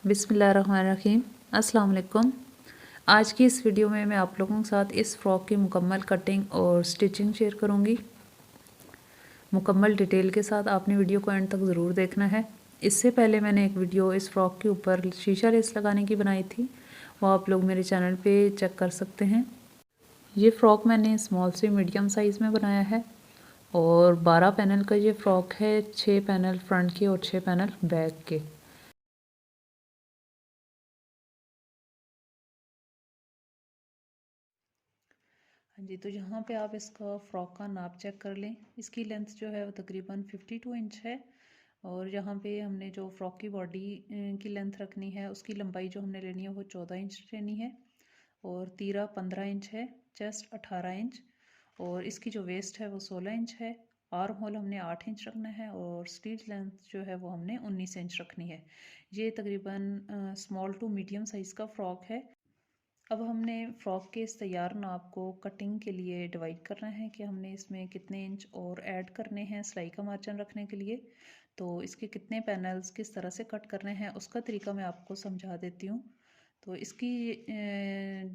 बिस्मिल्लाहिर्रहमानिर्रहीम। अस्सलाम वालेकुम। आज की इस वीडियो में मैं आप लोगों के साथ इस फ़्रॉक की मुकम्मल कटिंग और स्टिचिंग शेयर करूंगी। मुकम्मल डिटेल के साथ आपने वीडियो को एंड तक ज़रूर देखना है। इससे पहले मैंने एक वीडियो इस फ़्रॉक के ऊपर शीशा लेस लगाने की बनाई थी, वो आप लोग मेरे चैनल पे चेक कर सकते हैं। ये फ़्रॉक मैंने स्मॉल से मीडियम साइज़ में बनाया है और 12 पैनल का ये फ़्रॉक है, 6 पैनल फ्रंट के और 6 पैनल बैक के। हाँ जी, तो यहाँ पे आप इसका फ़्रॉक का नाप चेक कर लें। इसकी लेंथ जो है वो तकरीबन 52 इंच है और यहाँ पे हमने जो फ़्रॉक की बॉडी की लेंथ रखनी है, उसकी लंबाई जो हमने लेनी है वो 14 इंच लेनी है और तीरा 15 इंच है, चेस्ट 18 इंच और इसकी जो वेस्ट है वो 16 इंच है। आर्म होल हमने 8 इंच रखना है और स्लीव लेंथ जो है वो हमने 19 इंच रखनी है। ये तकरीबन स्मॉल टू मीडियम साइज़ का फ़्रॉक है। अब हमने फ़्रॉक के इस तैयार नाप को कटिंग के लिए डिवाइड करना है कि हमने इसमें कितने इंच और ऐड करने हैं सिलाई का मार्जिन रखने के लिए। तो इसके कितने पैनल्स किस तरह से कट करने हैं उसका तरीका मैं आपको समझा देती हूँ। तो इसकी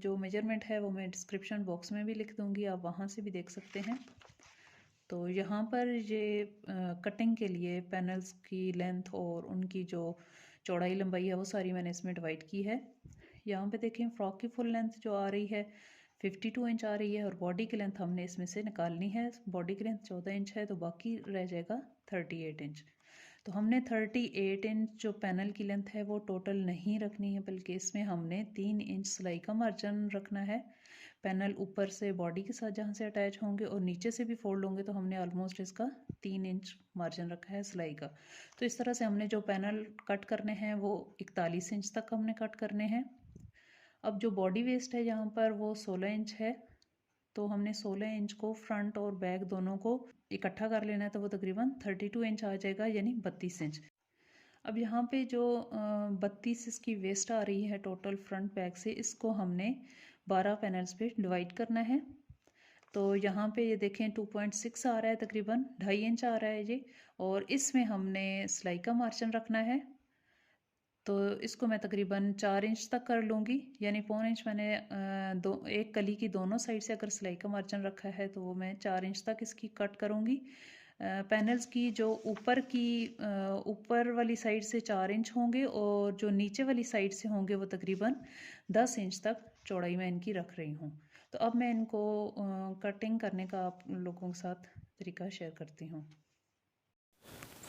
जो मेजरमेंट है वो मैं डिस्क्रिप्शन बॉक्स में भी लिख दूँगी, आप वहाँ से भी देख सकते हैं। तो यहाँ पर ये कटिंग के लिए पैनल्स की लेंथ और उनकी जो चौड़ाई लंबाई है वो सारी मैंने इसमें डिवाइड की है। यहाँ पे देखें फ़्रॉक की फुल लेंथ जो आ रही है 52 इंच आ रही है और बॉडी की लेंथ हमने इसमें से निकालनी है। बॉडी की लेंथ 14 इंच है तो बाकी रह जाएगा 38 इंच। तो हमने 38 इंच जो पैनल की लेंथ है वो टोटल नहीं रखनी है, बल्कि इसमें हमने 3 इंच सिलाई का मार्जिन रखना है। पैनल ऊपर से बॉडी के साथ जहाँ से अटैच होंगे और नीचे से भी फोल्ड होंगे तो हमने ऑलमोस्ट इसका 3 इंच मार्जिन रखा है सिलाई का। तो इस तरह से हमने जो पैनल कट करने हैं वो 41 इंच तक हमने कट करने हैं। अब जो बॉडी वेस्ट है यहाँ पर वो 16 इंच है, तो हमने 16 इंच को फ्रंट और बैक दोनों को इकट्ठा कर लेना है, तो वो तकरीबन 32 इंच आ जाएगा, यानी 32 इंच। अब यहाँ पे जो 32 इसकी वेस्ट आ रही है टोटल फ्रंट बैक से, इसको हमने 12 पैनल्स पे डिवाइड करना है। तो यहाँ पे ये देखें 2.6 आ रहा है, तकरीबन 2.5 इंच आ रहा है ये, और इसमें हमने सिलाई का मार्जिन रखना है। तो इसको मैं तकरीबन 4 इंच तक कर लूँगी, यानी पौन इंच मैंने एक कली की दोनों साइड से अगर सिलाई का मार्जिन रखा है तो वो मैं 4 इंच तक इसकी कट करूँगी। पैनल्स की जो ऊपर वाली साइड से 4 इंच होंगे और जो नीचे वाली साइड से होंगे वो तकरीबन 10 इंच तक चौड़ाई मैं इनकी रख रही हूँ। तो अब मैं इनको कटिंग करने का आप लोगों के साथ तरीका शेयर करती हूँ।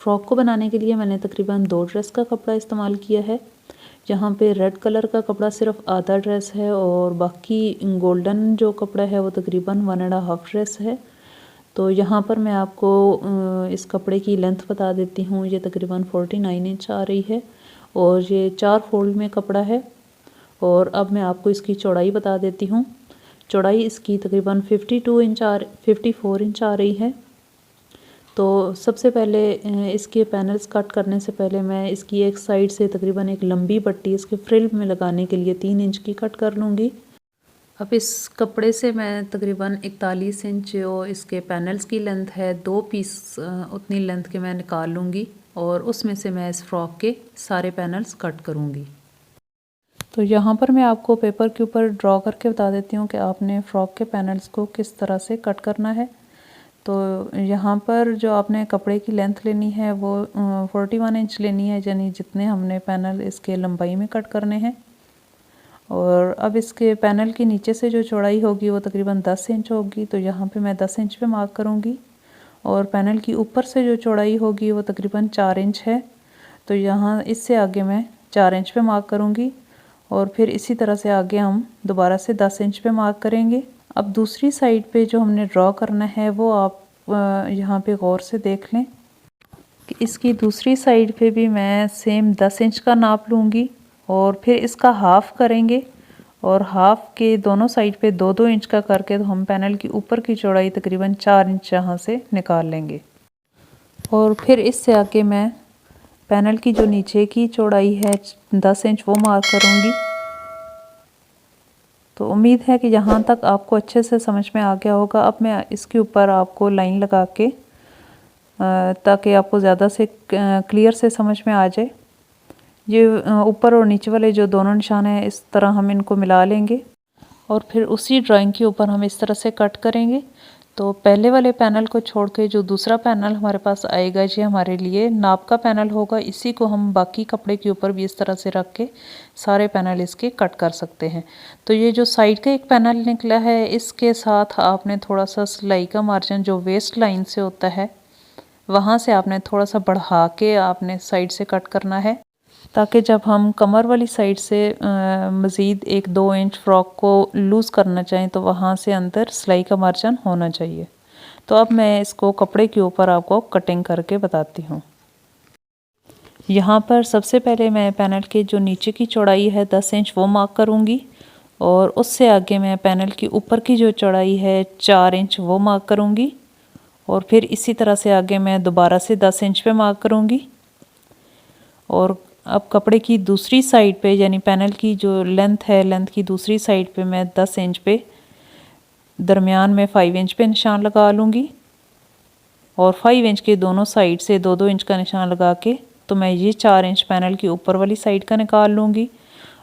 फ़्रॉक को बनाने के लिए मैंने तकरीबन 2 ड्रेस का कपड़ा इस्तेमाल किया है। यहाँ पे रेड कलर का कपड़ा सिर्फ आधा ड्रेस है और बाकी गोल्डन जो कपड़ा है वो तकरीबन 1.5 ड्रेस है। तो यहाँ पर मैं आपको इस कपड़े की लेंथ बता देती हूँ। ये तकरीबन 49 इंच आ रही है और ये 4 फोल्ड में कपड़ा है। और अब मैं आपको इसकी चौड़ाई बता देती हूँ। चौड़ाई इसकी तकरीबन 54 इंच आ रही है। तो सबसे पहले इसके पैनल्स कट करने से पहले मैं इसकी एक साइड से तकरीबन एक लंबी पट्टी इसके फ्रिल में लगाने के लिए 3 इंच की कट कर लूँगी। अब इस कपड़े से मैं तकरीबन 41 इंच जो इसके पैनल्स की लेंथ है, 2 पीस उतनी लेंथ के मैं निकाल लूँगी और उसमें से मैं इस फ़्रॉक के सारे पैनल्स कट करूँगी। तो यहाँ पर मैं आपको पेपर के ऊपर ड्रॉ करके बता देती हूँ कि आपने फ़्रॉक के पैनल्स को किस तरह से कट करना है। तो यहाँ पर जो आपने कपड़े की लेंथ लेनी है वो 41 इंच लेनी है, यानी जितने हमने पैनल इसके लंबाई में कट करने हैं। और अब इसके पैनल के नीचे से जो चौड़ाई होगी वो तकरीबन 10 इंच होगी, तो यहाँ पे मैं 10 इंच पे मार्क करूँगी। और पैनल की ऊपर से जो चौड़ाई होगी वो तकरीबन 4 इंच है, तो यहाँ इससे आगे मैं 4 इंच पे मार्क करूँगी और फिर इसी तरह से आगे हम दोबारा से 10 इंच पे मार्क करेंगे। अब दूसरी साइड पे जो हमने ड्रॉ करना है वो आप यहाँ पे गौर से देख लें कि इसकी दूसरी साइड पे भी मैं सेम 10 इंच का नाप लूँगी और फिर इसका हाफ़ करेंगे और हाफ़ के दोनों साइड पे 2-2 इंच का करके तो हम पैनल की ऊपर की चौड़ाई तकरीबन 4 इंच यहाँ से निकाल लेंगे। और फिर इससे आगे मैं पैनल की जो नीचे की चौड़ाई है 10 इंच वो मार्क करूँगी। तो उम्मीद है कि यहाँ तक आपको अच्छे से समझ में आ गया होगा। अब मैं इसके ऊपर आपको लाइन लगा के ताकि आपको ज़्यादा से क्लियर से समझ में आ जाए ये ऊपर और नीचे वाले जो दोनों निशान हैं इस तरह हम इनको मिला लेंगे और फिर उसी ड्राइंग के ऊपर हम इस तरह से कट करेंगे। तो पहले वाले पैनल को छोड़ के जो दूसरा पैनल हमारे पास आएगा ये हमारे लिए नाप का पैनल होगा। इसी को हम बाकी कपड़े के ऊपर भी इस तरह से रख के सारे पैनल इसके कट कर सकते हैं। तो ये जो साइड का एक पैनल निकला है इसके साथ आपने थोड़ा सा सिलाई का मार्जिन जो वेस्ट लाइन से होता है वहाँ से आपने थोड़ा सा बढ़ा के आपने साइड से कट करना है, ताकि जब हम कमर वाली साइड से मज़ीद 1-2 इंच फ़्रॉक को लूज़ करना चाहें तो वहाँ से अंदर सिलाई का मार्जिन होना चाहिए। तो अब मैं इसको कपड़े के ऊपर आपको कटिंग करके बताती हूँ। यहाँ पर सबसे पहले मैं पैनल के जो नीचे की चौड़ाई है 10 इंच वो मार्क करूँगी और उससे आगे मैं पैनल की ऊपर की जो चौड़ाई है 4 इंच वो मार्क करूँगी और फिर इसी तरह से आगे मैं दोबारा से 10 इंच पे मार्क करूँगी। और अब कपड़े की दूसरी साइड पे यानी पैनल की जो लेंथ है लेंथ की दूसरी साइड पे मैं 10 इंच पे दरमियान में 5 इंच पे निशान लगा लूँगी और 5 इंच के दोनों साइड से 2-2 इंच का निशान लगा के तो मैं ये 4 इंच पैनल की ऊपर वाली साइड का निकाल लूँगी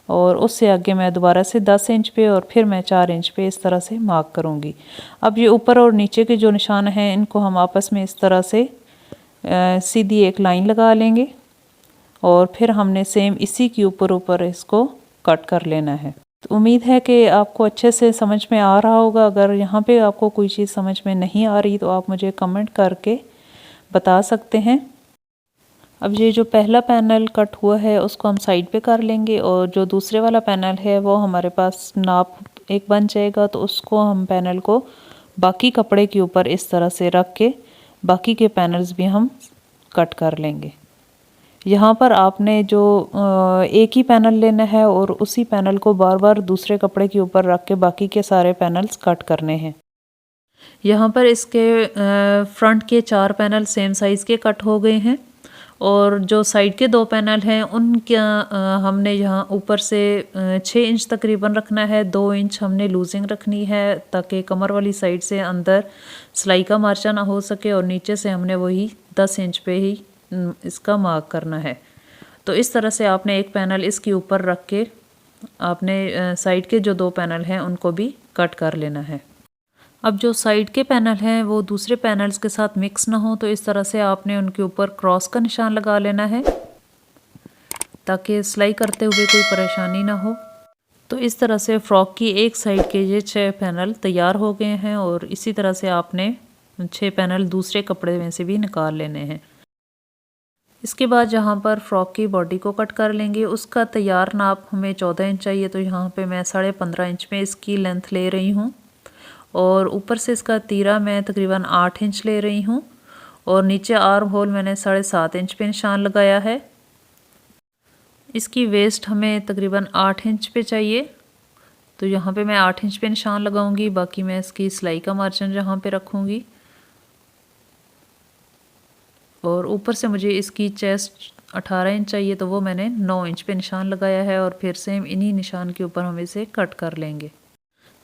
और उससे आगे मैं दोबारा से 10 इंच पे और फिर मैं 4 इंच पे इस तरह से मार्क करूँगी। अब ये ऊपर और नीचे के जो निशान हैं इनको हम आपस में इस तरह से सीधी एक लाइन लगा लेंगे और फिर हमने सेम इसी के ऊपर इसको कट कर लेना है। तो उम्मीद है कि आपको अच्छे से समझ में आ रहा होगा। अगर यहाँ पे आपको कोई चीज़ समझ में नहीं आ रही तो आप मुझे कमेंट करके बता सकते हैं। अब ये जो पहला पैनल कट हुआ है उसको हम साइड पे कर लेंगे और जो दूसरे वाला पैनल है वो हमारे पास नाप एक बन जाएगा, तो उसको हम पैनल को बाकी कपड़े के ऊपर इस तरह से रख के बाकी के पैनल्स भी हम कट कर लेंगे। यहाँ पर आपने जो एक ही पैनल लेना है और उसी पैनल को बार बार दूसरे कपड़े के ऊपर रख के बाकी के सारे पैनल्स कट करने हैं। यहाँ पर इसके फ्रंट के 4 पैनल सेम साइज़ के कट हो गए हैं और जो साइड के 2 पैनल हैं उनके हमने यहाँ ऊपर से 6 इंच तकरीबन रखना है, 2 इंच हमने लूजिंग रखनी है ताकि कमर वाली साइड से अंदर सिलाई का मार्चा ना हो सके और नीचे से हमने वही 10 इंच पे ही इसका मार्क करना है। तो इस तरह से आपने एक पैनल इसके ऊपर रख के आपने साइड के जो 2 पैनल हैं उनको भी कट कर लेना है। अब जो साइड के पैनल हैं वो दूसरे पैनल्स के साथ मिक्स ना हो तो इस तरह से आपने उनके ऊपर क्रॉस का निशान लगा लेना है ताकि सिलाई करते हुए कोई परेशानी ना हो। तो इस तरह से फ्रॉक की एक साइड के ये 6 पैनल तैयार हो गए हैं और इसी तरह से आपने 6 पैनल दूसरे कपड़े में से भी निकाल लेने हैं। इसके बाद जहाँ पर फ्रॉक की बॉडी को कट कर लेंगे उसका तैयार नाप हमें 14 इंच चाहिए, तो यहाँ पे मैं 15.5 इंच में इसकी लेंथ ले रही हूँ और ऊपर से इसका तीरा मैं तकरीबन 8 इंच ले रही हूँ और नीचे आर्म होल मैंने 7.5 इंच पे निशान लगाया है। इसकी वेस्ट हमें तकरीबन 8 इंच पे चाहिए, तो यहाँ पे मैं 8 इंच पे निशान लगाऊंगी, बाकी मैं इसकी सिलाई का मार्जिन जहाँ पे रखूँगी। और ऊपर से मुझे इसकी चेस्ट 18 इंच चाहिए तो वो मैंने 9 इंच पे निशान लगाया है और फिर सेम इन्हीं निशान के ऊपर हम इसे कट कर लेंगे।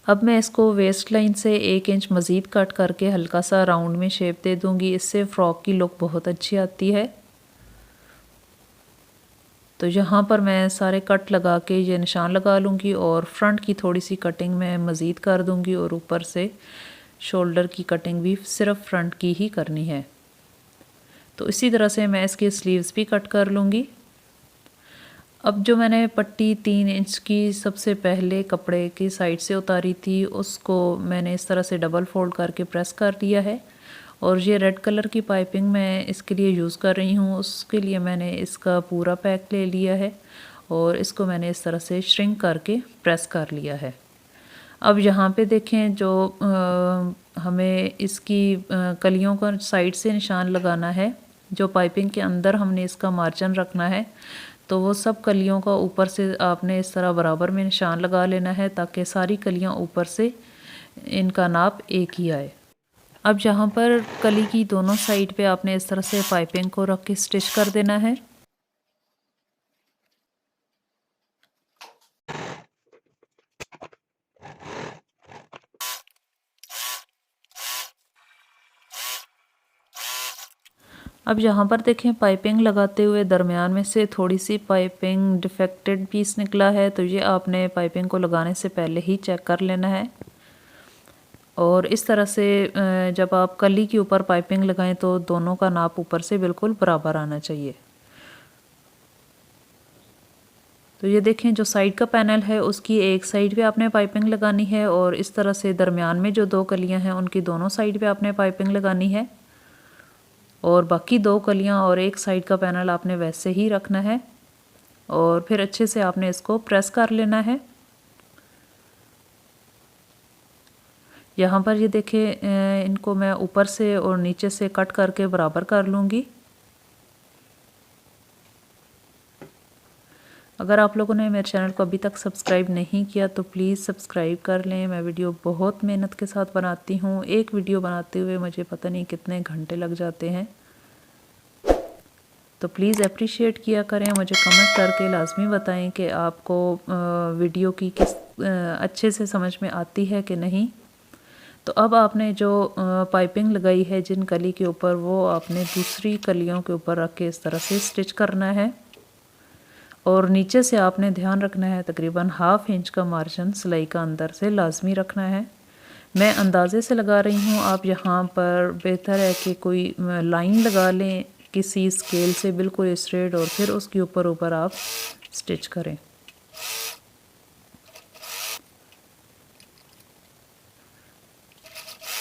अब मैं इसको वेस्ट लाइन से 1 इंच मज़ीद कट करके हल्का सा राउंड में शेप दे दूँगी, इससे फ़्रॉक की लुक बहुत अच्छी आती है। तो यहाँ पर मैं सारे कट लगा के ये निशान लगा लूँगी और फ्रंट की थोड़ी सी कटिंग मैं मज़ीद कर दूँगी और ऊपर से शोल्डर की कटिंग भी सिर्फ फ्रंट की ही करनी है। तो इसी तरह से मैं इसके स्लीव्स भी कट कर लूँगी। अब जो मैंने पट्टी 3 इंच की सबसे पहले कपड़े की साइड से उतारी थी उसको मैंने इस तरह से डबल फोल्ड करके प्रेस कर लिया है और ये रेड कलर की पाइपिंग मैं इसके लिए यूज़ कर रही हूँ। उसके लिए मैंने इसका पूरा पैक ले लिया है और इसको मैंने इस तरह से श्रिंक करके प्रेस कर लिया है। अब यहाँ पे देखें जो हमें इसकी कलियों का साइड से निशान लगाना है, जो पाइपिंग के अंदर हमने इसका मार्जिन रखना है, तो वो सब कलियों का ऊपर से आपने इस तरह बराबर में निशान लगा लेना है ताकि सारी कलियाँ ऊपर से इनका नाप एक ही आए। अब जहाँ पर कली की दोनों साइड पे आपने इस तरह से पाइपिंग को रख के स्टिच कर देना है। अब यहाँ पर देखें पाइपिंग लगाते हुए दरमियान में से थोड़ी सी पाइपिंग डिफेक्टेड पीस निकला है, तो ये आपने पाइपिंग को लगाने से पहले ही चेक कर लेना है। और इस तरह से जब आप कली के ऊपर पाइपिंग लगाएं तो दोनों का नाप ऊपर से बिल्कुल बराबर आना चाहिए। तो ये देखें जो साइड का पैनल है उसकी एक साइड पे आपने पाइपिंग लगानी है और इस तरह से दरमियान में जो दो कलियां हैं उनकी दोनों साइड पे आपने पाइपिंग लगानी है और बाकी दो कलियां और एक साइड का पैनल आपने वैसे ही रखना है और फिर अच्छे से आपने इसको प्रेस कर लेना है। यहाँ पर ये देखें इनको मैं ऊपर से और नीचे से कट करके बराबर कर लूँगी। अगर आप लोगों ने मेरे चैनल को अभी तक सब्सक्राइब नहीं किया तो प्लीज़ सब्सक्राइब कर लें। मैं वीडियो बहुत मेहनत के साथ बनाती हूँ। एक वीडियो बनाते हुए मुझे पता नहीं कितने घंटे लग जाते हैं, तो प्लीज़ अप्रिशिएट किया करें। मुझे कमेंट करके लाजमी बताएं कि आपको वीडियो की किस अच्छे से समझ में आती है कि नहीं। तो अब आपने जो पाइपिंग लगाई है जिन कली के ऊपर, वो आपने दूसरी कलियों के ऊपर रख के इस तरह से स्टिच करना है और नीचे से आपने ध्यान रखना है तकरीबन 1/2 इंच का मार्जिन सिलाई का अंदर से लाजमी रखना है। मैं अंदाजे से लगा रही हूँ, आप यहाँ पर बेहतर है कि कोई लाइन लगा लें किसी स्केल से बिल्कुल स्ट्रेट और फिर उसके ऊपर आप स्टिच करें।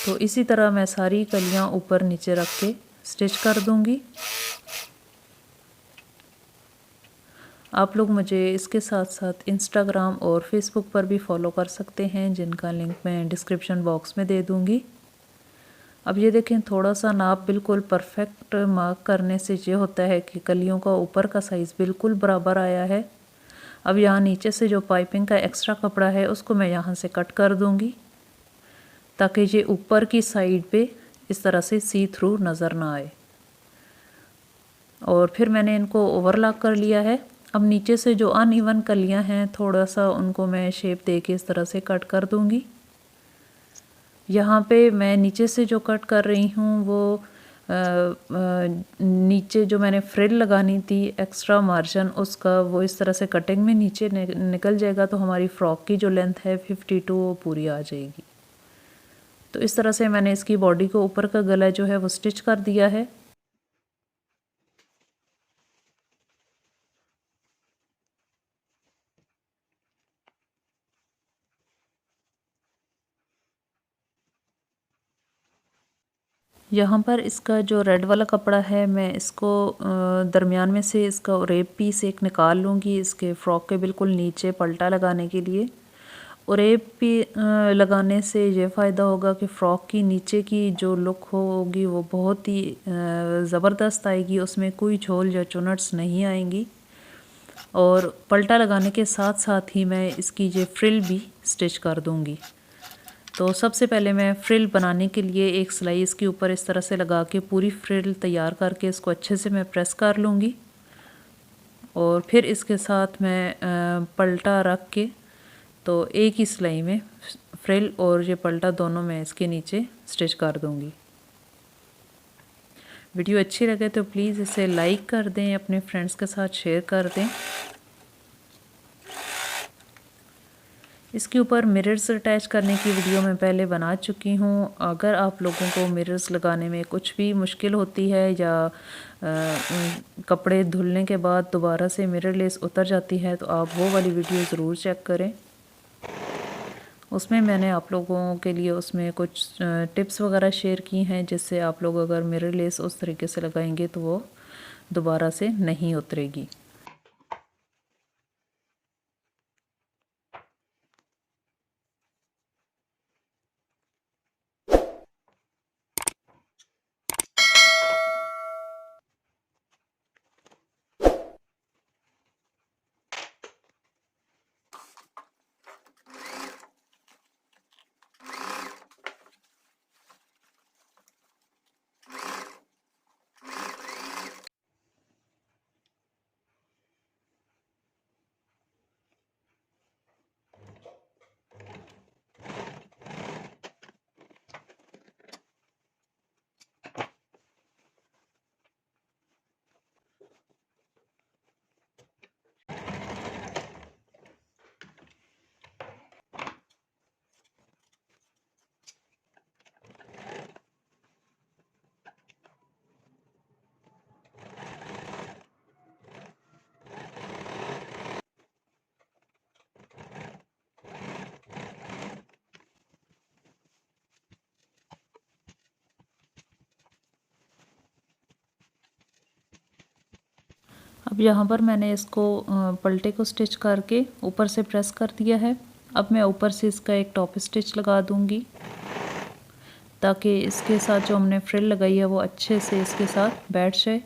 तो इसी तरह मैं सारी कलियाँ ऊपर नीचे रख के स्टिच कर दूँगी। आप लोग मुझे इसके साथ साथ इंस्टाग्राम और फेसबुक पर भी फॉलो कर सकते हैं, जिनका लिंक मैं डिस्क्रिप्शन बॉक्स में दे दूँगी। अब ये देखें थोड़ा सा नाप बिल्कुल परफेक्ट मार्क करने से ये होता है कि कलियों का ऊपर का साइज़ बिल्कुल बराबर आया है। अब यहाँ नीचे से जो पाइपिंग का एक्स्ट्रा कपड़ा है उसको मैं यहाँ से कट कर दूँगी ताकि ये ऊपर की साइड पे इस तरह से सी थ्रू नज़र ना आए। और फिर मैंने इनको ओवरलॉक कर लिया है। अब नीचे से जो अनइवन कलियां हैं थोड़ा सा उनको मैं शेप दे के इस तरह से कट कर दूंगी। यहाँ पे मैं नीचे से जो कट कर रही हूँ वो नीचे जो मैंने फ्रिल लगानी थी एक्स्ट्रा मार्जिन उसका, वो इस तरह से कटिंग में नीचे निकल जाएगा तो हमारी फ़्रॉक की जो लेंथ है 52 वो पूरी आ जाएगी। तो इस तरह से मैंने इसकी बॉडी को ऊपर का गला जो है वो स्टिच कर दिया है। यहाँ पर इसका जो रेड वाला कपड़ा है मैं इसको दरमियान में से इसका रेप पीस एक निकाल लूँगी इसके फ़्रॉक के बिल्कुल नीचे पल्टा लगाने के लिए। और रेप पी लगाने से ये फ़ायदा होगा कि फ़्रॉक की नीचे की जो लुक होगी वो बहुत ही ज़बरदस्त आएगी, उसमें कोई झोल या चुनट्स नहीं आएंगी। और पल्टा लगाने के साथ साथ ही मैं इसकी ये फ्रिल भी स्टिच कर दूँगी। तो सबसे पहले मैं फ्रिल बनाने के लिए एक सिलाई इसके ऊपर इस तरह से लगा के पूरी फ्रिल तैयार करके इसको अच्छे से मैं प्रेस कर लूँगी और फिर इसके साथ मैं पलटा रख के तो एक ही सिलाई में फ्रिल और ये पलटा दोनों मैं इसके नीचे स्टिच कर दूँगी। वीडियो अच्छी लगे तो प्लीज़ इसे लाइक कर दें, अपने फ्रेंड्स के साथ शेयर कर दें। इसके ऊपर मिरर्स अटैच करने की वीडियो मैं पहले बना चुकी हूँ। अगर आप लोगों को मिरर्स लगाने में कुछ भी मुश्किल होती है या कपड़े धुलने के बाद दोबारा से मिरर लेस उतर जाती है तो आप वो वाली वीडियो ज़रूर चेक करें। उसमें मैंने आप लोगों के लिए उसमें कुछ टिप्स वगैरह शेयर की हैं जिससे आप लोग अगर मिरर लेस उस तरीके से लगाएंगे तो वो दोबारा से नहीं उतरेगी। अब यहाँ पर मैंने इसको पलटे को स्टिच करके ऊपर से प्रेस कर दिया है। अब मैं ऊपर से इसका एक टॉप स्टिच लगा दूँगी ताकि इसके साथ जो हमने फ्रिल लगाई है वो अच्छे से इसके साथ बैठ जाए।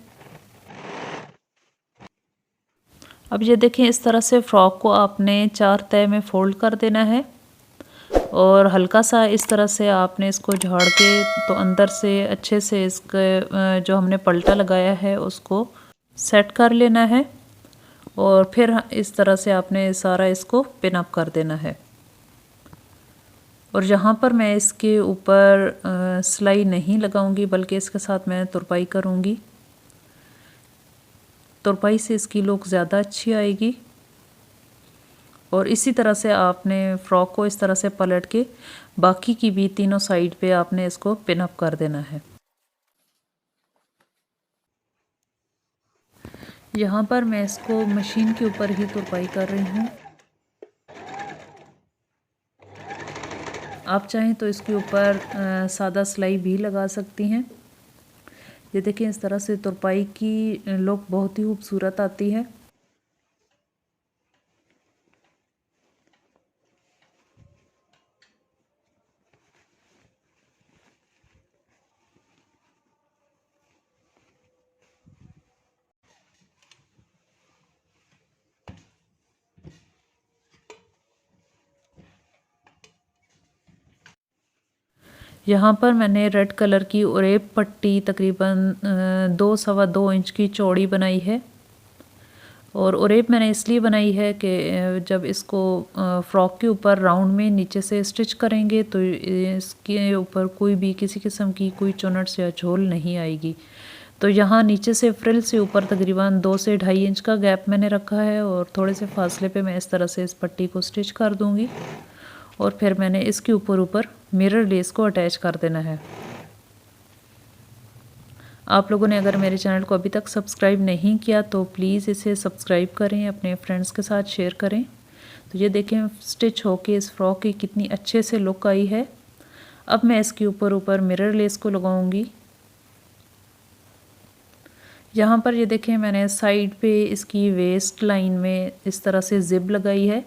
अब ये देखें, इस तरह से फ़्रॉक को आपने 4 तह में फ़ोल्ड कर देना है और हल्का सा इस तरह से आपने इसको झाड़ के तो अंदर से अच्छे से इसके जो हमने पलटा लगाया है उसको सेट कर लेना है और फिर इस तरह से आपने सारा इसको पिन अप कर देना है। और यहाँ पर मैं इसके ऊपर सिलाई नहीं लगाऊंगी बल्कि इसके साथ मैं तुरपाई करूँगी। तुरपाई से इसकी लुक ज़्यादा अच्छी आएगी। और इसी तरह से आपने फ़्रॉक को इस तरह से पलट के बाकी की भी तीनों साइड पे आपने इसको पिन अप कर देना है। यहाँ पर मैं इसको मशीन के ऊपर ही तुरपाई कर रही हूँ। आप चाहें तो इसके ऊपर सादा सिलाई भी लगा सकती हैं। ये देखें, इस तरह से तुरपाई की लुक बहुत ही खूबसूरत आती है। यहाँ पर मैंने रेड कलर की ओरेब पट्टी तकरीबन 2 सवा 2 इंच की चौड़ी बनाई है। और ओरेब मैंने इसलिए बनाई है कि जब इसको फ़्रॉक के ऊपर राउंड में नीचे से स्टिच करेंगे तो इसके ऊपर कोई भी किसी किस्म की कोई चुनट या झोल नहीं आएगी। तो यहाँ नीचे से फ्रिल से ऊपर तकरीबन 2 से 2.5 इंच का गैप मैंने रखा है और थोड़े से फासले पे मैं इस तरह से इस पट्टी को स्टिच कर दूँगी और फिर मैंने इसके ऊपर मिरर लेस को अटैच कर देना है। आप लोगों ने अगर मेरे चैनल को अभी तक सब्सक्राइब नहीं किया तो प्लीज़ इसे सब्सक्राइब करें, अपने फ्रेंड्स के साथ शेयर करें। तो ये देखें, स्टिच होके इस फ्रॉक की कितनी अच्छे से लुक आई है। अब मैं इसके ऊपर मिरर लेस को लगाऊंगी। यहाँ पर ये देखें, मैंने साइड पे इसकी वेस्ट लाइन में इस तरह से ज़िप लगाई है।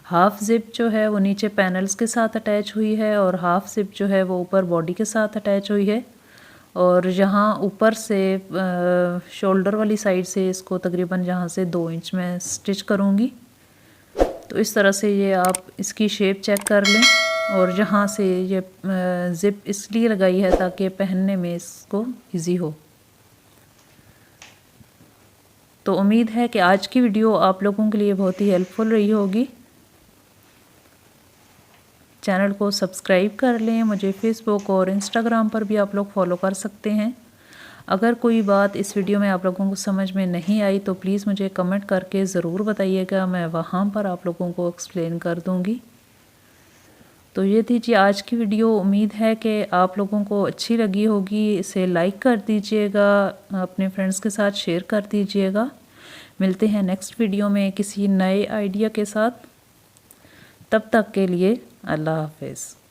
हाफ़ ज़िप जो है वो नीचे पैनल्स के साथ अटैच हुई है और हाफ़ ज़िप जो है वो ऊपर बॉडी के साथ अटैच हुई है। और यहाँ ऊपर से शोल्डर वाली साइड से इसको तकरीबन यहाँ से 2 इंच में स्टिच करूँगी। तो इस तरह से ये आप इसकी शेप चेक कर लें। और यहाँ से ये ज़िप इसलिए लगाई है ताकि पहनने में इसको इजी हो। तो उम्मीद है कि आज की वीडियो आप लोगों के लिए बहुत ही हेल्पफुल रही होगी। चैनल को सब्सक्राइब कर लें। मुझे फेसबुक और इंस्टाग्राम पर भी आप लोग फॉलो कर सकते हैं। अगर कोई बात इस वीडियो में आप लोगों को समझ में नहीं आई तो प्लीज़ मुझे कमेंट करके ज़रूर बताइएगा, मैं वहाँ पर आप लोगों को एक्सप्लेन कर दूँगी। तो ये थी जी आज की वीडियो। उम्मीद है कि आप लोगों को अच्छी लगी होगी। इसे लाइक कर दीजिएगा, अपने फ्रेंड्स के साथ शेयर कर दीजिएगा। मिलते हैं नेक्स्ट वीडियो में किसी नए आइडिया के साथ। तब तक के लिए अल्लाह हाफ़िज़।